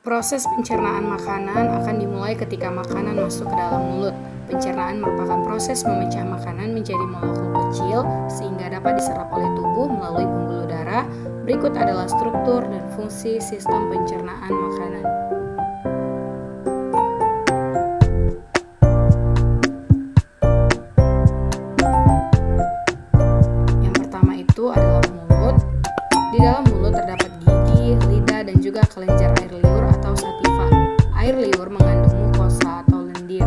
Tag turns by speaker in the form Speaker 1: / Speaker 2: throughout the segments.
Speaker 1: Proses pencernaan makanan akan dimulai ketika makanan masuk ke dalam mulut. Pencernaan merupakan proses memecah makanan menjadi molekul kecil sehingga dapat diserap oleh tubuh melalui pembuluh darah. Berikut adalah struktur dan fungsi sistem pencernaan makanan. Yang pertama itu adalah mulut. Di dalam mulut terdapat gigi, lidah, dan juga kelenjar air liur atau sativa. Air liur mengandung mukosa atau lendir.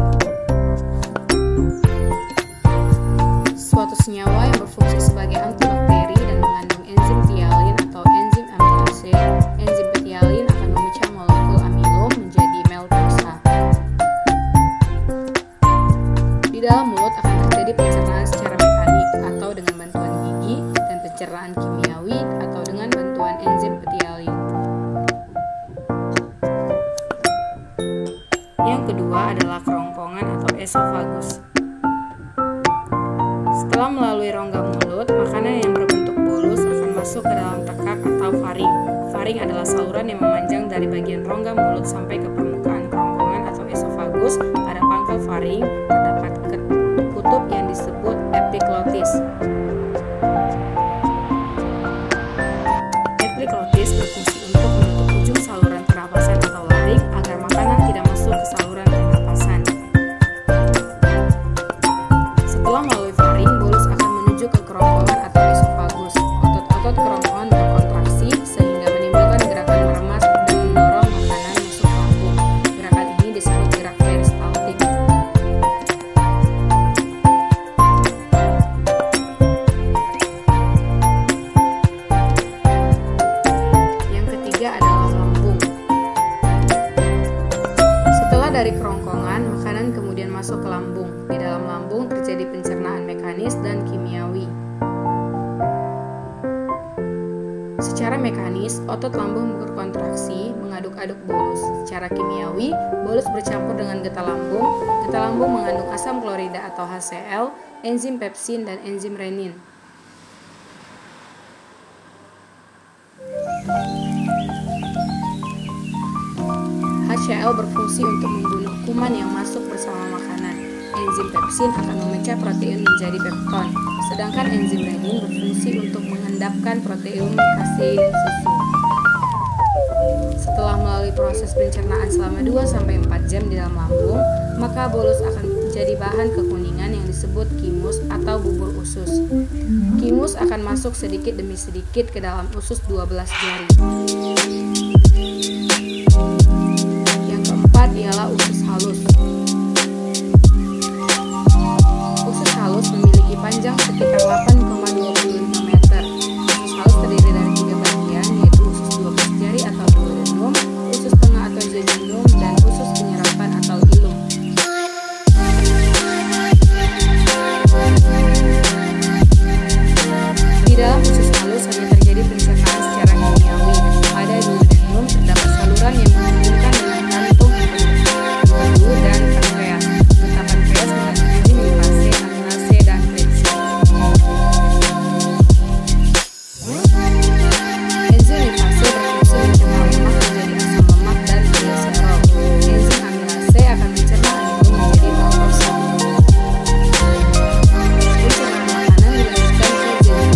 Speaker 1: Suatu senyawa yang berfungsi sebagai antibakteri dan mengandung enzim tialin atau enzim amilase. Enzim tialin akan memecah molekul amilum menjadi maltosa. Di dalam mulut akan terjadi pencernaan secara mekanik atau dengan bantuan gigi dan pencernaan kimiawi atau dengan bantuan enzim tialin. Yang kedua adalah kerongkongan atau esofagus. Setelah melalui rongga mulut, makanan yang berbentuk bolus akan masuk ke dalam tekak atau faring. Faring adalah saluran yang memanjang dari bagian rongga mulut sampai ke permukaan kerongkongan atau esofagus. Pada pangkal faring terdapat kutub yang disebut epiglotis. Epiglotis berfungsi untuk menutup ujung saluran pernapasan atau laring agar makanan tidak masuk ke saluran pernapasan. Setelah melalui faring, bolus akan menuju ke kerongkongan atau esofagus. Otot-otot kerongkongan berkontraksi sehingga menimbulkan gerakan meremas dan mendorong makanan masuk lambung. Gerakan ini disebut gerak peristaltik. Yang ketiga adalah lambung. Setelah dari kerongkongan, makanan kemudian masuk ke lambung. Di dalam lambung terjadi pencernaan mekanis dan kimiawi. Secara mekanis, otot lambung berkontraksi mengaduk-aduk bolus. Secara kimiawi, bolus bercampur dengan getah lambung. Getah lambung mengandung asam klorida atau HCl, enzim pepsin, dan enzim renin. HCl berfungsi untuk membunuh kuman yang masuk bersama makanan. Enzim pepsin akan memecah protein menjadi pepton, sedangkan enzim renin berfungsi untuk mengendapkan protein kasein susu. Setelah melalui proses pencernaan selama 2-4 jam di dalam lambung, maka bolus akan menjadi bahan kekuningan yang disebut kimus atau bubur usus. Kimus akan masuk sedikit demi sedikit ke dalam usus 12 jari. Yang keempat ialah usus halus. Usus halus memiliki panjang sekitar 8,25 meter. Usus halus terdiri dari 3 bagian, yaitu usus 12 jari atau duodenum, usus tengah atau jejunum, dan usus penyerapan atau ilum. Di dalam usus halus hanya terjadi pencernaan secara kimiawi. Pada duodenum terdapat saluran yang menghubungkan dengan kantung empedu dan pankreas. Getah pankreas mengandung enzim lipase, amilase, dan tripsin. Enzim lipase berfungsi mencerna lemak menjadi asam lemak dan kolesterol. Enzim amilase akan mencerna amilum menjadi maltosa. Pencernaan makanan dilanjutkan ke jejunum.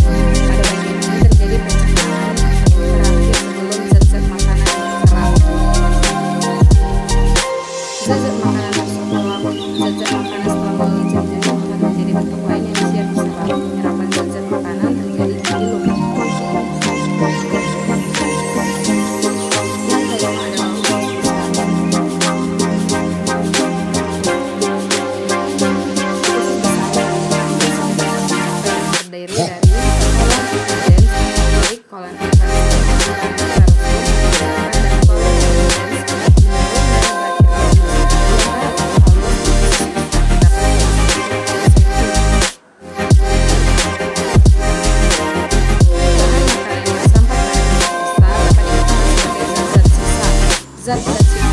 Speaker 1: Pada bagian ini terjadi pencernaan terakhir sebelum zat-zat makanan diserap. Zat-zat makanan masuk ke dalam zat-zat makanan setelah melalui jejunum akan menjadi bentuk lain yang siap diserap. Penyerapan zat-zat makanan terjadi di ilum. Yang kelima adalah usus besar. Usus besar terdiri dari kolon epidens, kolik, kolon zat-zat